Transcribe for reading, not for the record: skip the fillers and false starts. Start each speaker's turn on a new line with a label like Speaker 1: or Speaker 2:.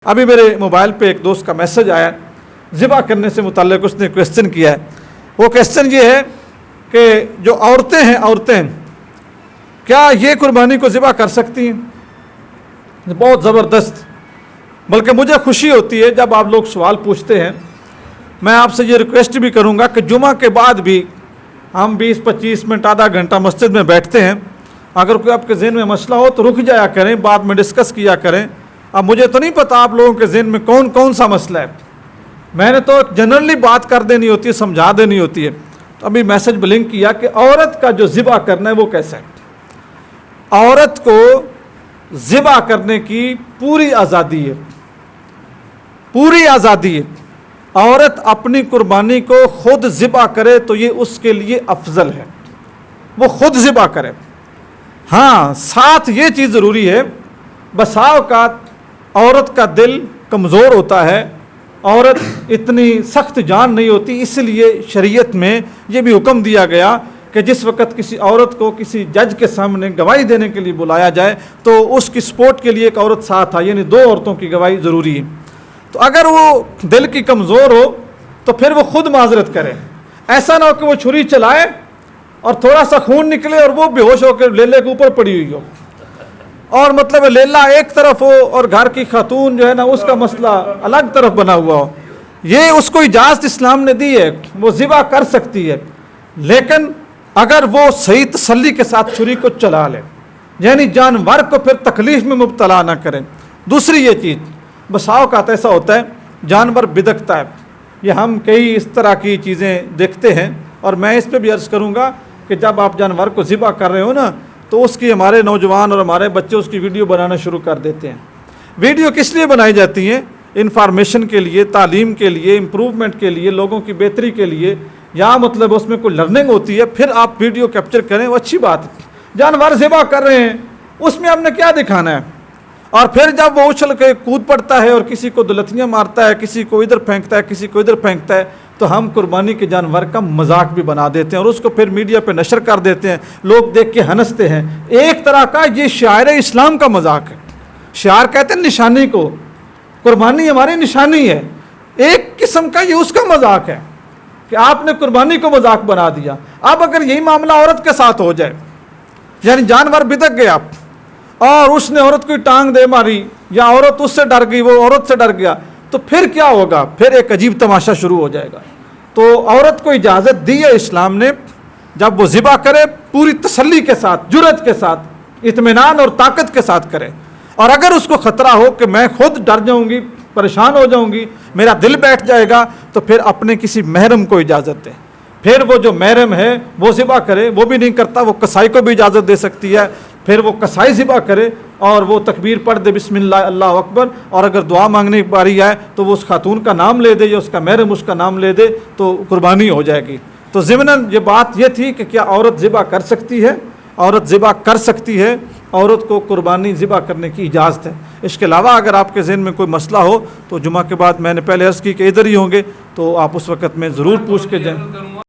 Speaker 1: ابھی میرے موبائل پہ ایک دوست کا میسج آیا، ذبح کرنے سے متعلق اس نے کویسچن کیا ہے۔ وہ کویسچن یہ ہے کہ جو عورتیں کیا یہ قربانی کو ذبح کر سکتی ہیں؟ بہت زبردست، بلکہ مجھے خوشی ہوتی ہے جب آپ لوگ سوال پوچھتے ہیں۔ میں آپ سے یہ ریکویسٹ بھی کروں گا کہ جمعہ کے بعد بھی ہم 20-25 منٹ آدھا گھنٹہ مسجد میں بیٹھتے ہیں، اگر کوئی آپ کے ذہن میں مسئلہ ہو تو رک جایا کریں، بعد میں ڈسکس کیا کریں۔ اب مجھے تو نہیں پتا آپ لوگوں کے ذہن میں کون سا مسئلہ ہے، میں نے تو جنرلی بات کر دینی ہوتی ہے، سمجھا دینی ہوتی ہے۔ تو ابھی میسج بلنک کیا کہ عورت کا جو ذبح کرنا ہے وہ کیسا ہے۔ عورت کو ذبح کرنے کی پوری آزادی ہے، پوری آزادی ہے۔ عورت اپنی قربانی کو خود ذبح کرے تو یہ اس کے لیے افضل ہے، وہ خود ذبح کرے۔ ہاں، ساتھ یہ چیز ضروری ہے، بسا اوقات عورت کا دل کمزور ہوتا ہے، عورت اتنی سخت جان نہیں ہوتی، اس لیے شریعت میں یہ بھی حکم دیا گیا کہ جس وقت کسی عورت کو کسی جج کے سامنے گواہی دینے کے لیے بلایا جائے تو اس کی سپورٹ کے لیے ایک عورت ساتھ آئے، یعنی 2 عورتوں کی گواہی ضروری ہے۔ تو اگر وہ دل کی کمزور ہو تو پھر وہ خود معذرت کرے، ایسا نہ ہو کہ وہ چھری چلائے اور تھوڑا سا خون نکلے اور وہ بے ہوش ہو کے لیلے کے اوپر پڑی ہوئی ہو، اور مطلب لیلا ایک طرف ہو اور گھر کی خاتون جو ہے نا اس کا مسئلہ الگ طرف بنا ہوا ہو۔ یہ اس کو اجازت اسلام نے دی ہے، وہ ذبح کر سکتی ہے، لیکن اگر وہ صحیح تسلی کے ساتھ چھری کو چلا لے، یعنی جانور کو پھر تکلیف میں مبتلا نہ کریں۔ دوسری یہ چیز، بسا اوقات ایسا ہوتا ہے جانور بدکتا ہے، یہ ہم کئی اس طرح کی چیزیں دیکھتے ہیں، اور میں اس پہ بھی عرض کروں گا کہ جب آپ جانور کو ذبح کر رہے ہو نا تو اس کی ہمارے نوجوان اور ہمارے بچے اس کی ویڈیو بنانا شروع کر دیتے ہیں۔ ویڈیو کس لیے بنائی جاتی ہیں؟ انفارمیشن کے لیے، تعلیم کے لیے، امپروومنٹ کے لیے، لوگوں کی بہتری کے لیے، یا مطلب اس میں کوئی لرننگ ہوتی ہے، پھر آپ ویڈیو کیپچر کریں، وہ اچھی بات ہے۔ جانور ذبح کر رہے ہیں، اس میں ہم نے کیا دکھانا ہے؟ اور پھر جب وہ اچھل کے کود پڑتا ہے اور کسی کو دلتیاں مارتا ہے، کسی کو ادھر پھینکتا ہے، کسی کو ادھر پھینکتا ہے، تو ہم قربانی کے جانور کا مذاق بھی بنا دیتے ہیں اور اس کو پھر میڈیا پہ نشر کر دیتے ہیں، لوگ دیکھ کے ہنستے ہیں۔ ایک طرح کا یہ شعائر اسلام کا مذاق ہے، شعار کہتے ہیں نشانی کو، قربانی ہماری نشانی ہے، ایک قسم کا یہ اس کا مذاق ہے کہ آپ نے قربانی کو مذاق بنا دیا۔ اب اگر یہی معاملہ عورت کے ساتھ ہو جائے، یعنی جانور بدک گیا اور اس نے عورت کو ٹانگ دے ماری، یا عورت اس سے ڈر گئی، وہ عورت سے ڈر گیا، تو پھر کیا ہوگا؟ پھر ایک عجیب تماشا شروع ہو جائے گا۔ تو عورت کو اجازت دی ہے اسلام نے، جب وہ ذبح کرے پوری تسلی کے ساتھ، جرأت کے ساتھ، اطمینان اور طاقت کے ساتھ کرے، اور اگر اس کو خطرہ ہو کہ میں خود ڈر جاؤں گی، پریشان ہو جاؤں گی، میرا دل بیٹھ جائے گا، تو پھر اپنے کسی محرم کو اجازت دے، پھر وہ جو محرم ہے وہ ذبح کرے۔ وہ بھی نہیں کرتا، وہ قصائی کو بھی اجازت دے سکتی ہے، پھر وہ قصائی ذبح کرے اور وہ تکبیر پڑھ دے، بسم اللہ اللہ اکبر، اور اگر دعا مانگنے کی باری آئے تو وہ اس خاتون کا نام لے دے یا اس کا محرم اس کا نام لے دے، تو قربانی ہو جائے گی۔ تو ضمناً یہ بات یہ تھی کہ کیا عورت ذبح کر سکتی ہے؟ عورت ذبح کر سکتی ہے، عورت کو قربانی ذبح کرنے کی اجازت ہے۔ اس کے علاوہ اگر آپ کے ذہن میں کوئی مسئلہ ہو تو جمعہ کے بعد میں نے پہلے عرض کی کہ ادھر ہی ہوں گے، تو آپ اس وقت میں ضرور پوچھ کے جائیں۔